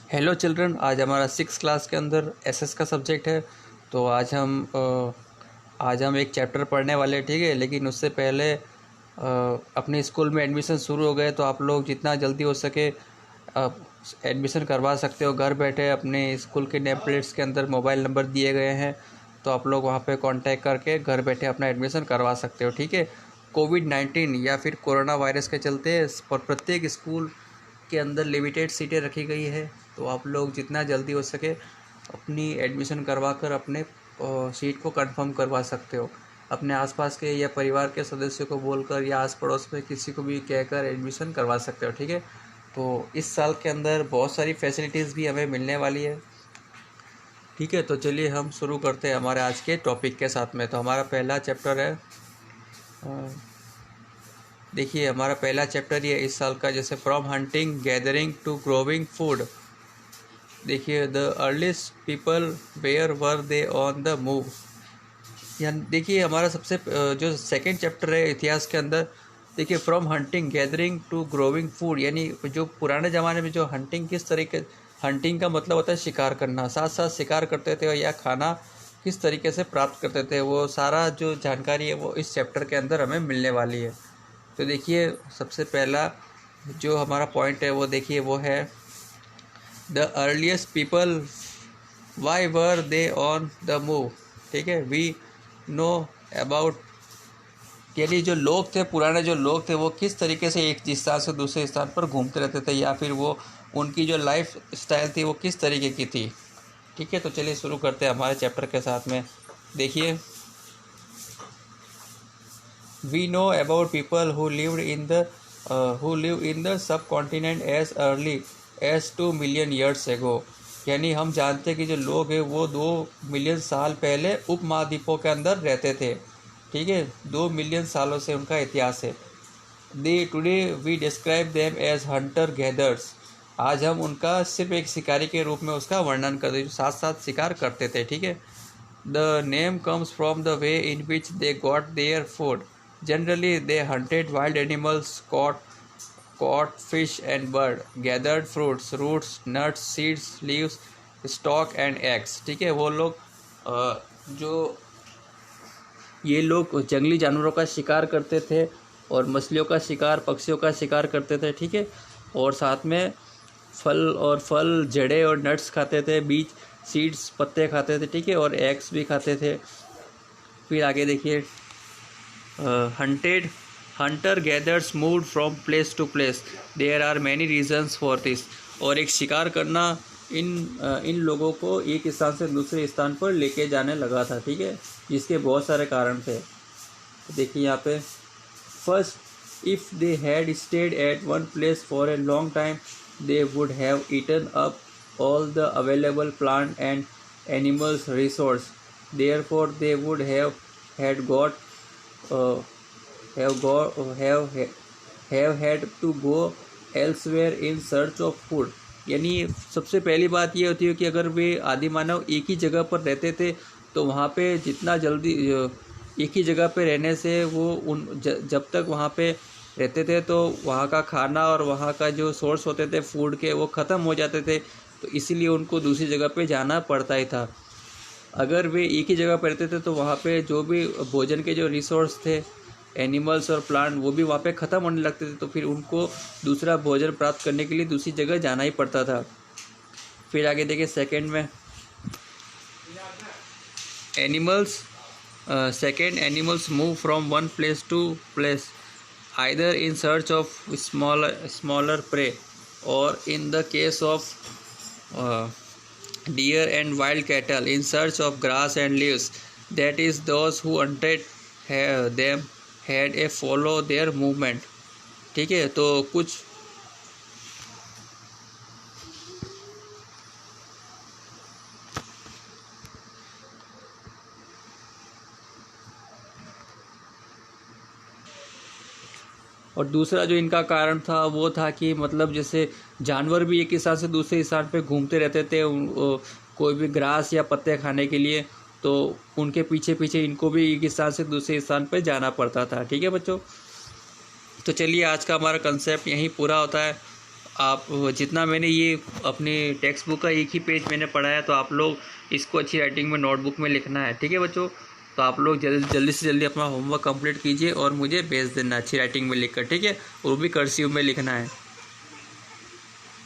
Hello children, आज हमारा 6 class के अंदर एसएस का सब्जेक्ट है। तो आज हम एक चैप्टर पढ़ने वाले हैं, ठीक है। लेकिन उससे पहले अपने स्कूल में एडमिशन शुरू हो गए, तो आप लोग जितना जल्दी हो सके एडमिशन करवा सकते हो घर बैठे। अपने स्कूल के नेम प्लेट्स के अंदर मोबाइल नंबर दिए गए हैं, तो आप लोग वहाँ पे कांटेक्ट करके घर बैठे अपना एडमिशन करवा सकते हो, ठीक है। कोविड-19 या फिर कोरोना वायरस के चलते प्रत्येक स्कूल के अंदर लिमिटेड सीटें रखी गई है, तो आप लोग जितना जल्दी हो सके अपनी एडमिशन करवा कर अपने सीट को कंफर्म करवा सकते हो। अपने आसपास के या परिवार के सदस्यों को बोलकर या आस पड़ोस में किसी को भी कहकर एडमिशन करवा सकते हो, ठीक है। तो इस साल के अंदर बहुत सारी फैसिलिटीज़ भी हमें मिलने वाली है, ठीक है। तो चलिए हम शुरू करते हैं हमारे आज के टॉपिक के साथ में। तो हमारा पहला चैप्टर है, देखिए हमारा पहला चैप्टर ये इस साल का, जैसे from hunting gathering to growing food. देखिए the earliest people where were they on the move. देखिए हमारा सबसे जो सेकंड चैप्टर है इतिहास के अंदर, देखिए from hunting gathering to growing food, यानी जो पुराने ज़माने में जो हंटिंग किस तरीके, हंटिंग का मतलब होता है शिकार करना, साथ साथ शिकार करते थे या खाना किस तरीके से प्राप्त करते थे, वो सारा जो जानकारी है वो इस चैप्टर के अंदर हमें मिलने वाली है। तो देखिए सबसे पहला जो हमारा पॉइंट है वो देखिए वो है the earliest people why were they on the move, ठीक है। वी नो अबाउट, यानी जो लोग थे, पुराने जो लोग थे वो किस तरीके से एक स्थान से दूसरे स्थान पर घूमते रहते थे, या फिर वो उनकी जो लाइफ स्टाइल थी वो किस तरीके की थी, ठीक है। तो चलिए शुरू करते हैं हमारे चैप्टर के साथ में। देखिए we know about people who live in the subcontinent as early as 2 million years ago, यानी हम जानते हैं कि जो लोग हैं वो 2 मिलियन साल पहले उपमहाद्वीपों के अंदर रहते थे, ठीक है। 2 मिलियन सालों से उनका इतिहास है। Today we describe them as hunter gathers, आज हम उनका सिर्फ एक शिकारी के रूप में उसका वर्णन करते हैं, जो साथ साथ शिकार करते थे, ठीक है। The name comes from the way in which they got their food. Generally, they hunted wild animals, caught fish and bird, gathered fruits, roots, nuts, seeds, leaves, stalk and eggs, ठीक है। वो लोग जो ये लोग जंगली जानवरों का शिकार करते थे और मछलियों का शिकार, पक्षियों का शिकार करते थे, ठीक है। और साथ में फल, जड़ें और नट्स खाते थे, बीज, सीड्स, पत्ते खाते थे, ठीक है। और एग्स भी खाते थे। फिर आगे देखिए hunter gatherers moved from place to place, there are many reasons for this। और एक शिकार करना इन लोगों को एक स्थान से दूसरे स्थान पर लेके जाने लगा था, ठीक है, जिसके बहुत सारे कारण थे। देखिए यहाँ पे first, if they had stayed at one place for a long time they would have eaten up all the available plant and animals resource, therefore they would have had got have had to go elsewhere in search of food। यानी सबसे पहली बात ये होती है कि अगर वे आदि मानव एक ही जगह पर रहते थे तो वहाँ पे जितना जल्दी एक ही जगह पे रहने से वो जब तक वहाँ पे रहते थे तो वहाँ का खाना और वहाँ का जो सोर्स होते थे फूड के वो ख़त्म हो जाते थे, तो इसीलिए उनको दूसरी जगह पे जाना पड़ता ही था। अगर वे एक ही जगह पर रहते थे तो वहाँ पे जो भी भोजन के जो रिसोर्स थे, एनिमल्स और प्लांट, वो भी वहाँ पे ख़त्म होने लगते थे, तो फिर उनको दूसरा भोजन प्राप्त करने के लिए दूसरी जगह जाना ही पड़ता था। फिर आगे देखिए सेकंड में animals move from one place to place either in search of smaller prey और in the case of deer and wild cattle in search of grass and leaves, that is those who hunted them had a follow their movement, ठीक है। तो कुछ और दूसरा जो इनका कारण था वो था कि मतलब जैसे जानवर भी एक स्थान से दूसरे स्थान पे घूमते रहते थे, कोई भी घास या पत्ते खाने के लिए, तो उनके पीछे पीछे इनको भी एक स्थान से दूसरे स्थान पे जाना पड़ता था, ठीक है बच्चों। तो चलिए आज का हमारा कंसेप्ट यहीं पूरा होता है। आप जितना मैंने ये अपने टेक्स्ट बुक का एक ही पेज मैंने पढ़ा है, तो आप लोग इसको अच्छी राइटिंग में नोटबुक में लिखना है, ठीक है बच्चों। तो आप लोग जल्दी से जल्दी अपना होमवर्क कंप्लीट कीजिए और मुझे भेज देना अच्छी राइटिंग में लिखकर, ठीक है, वो भी कर्सिव में लिखना है।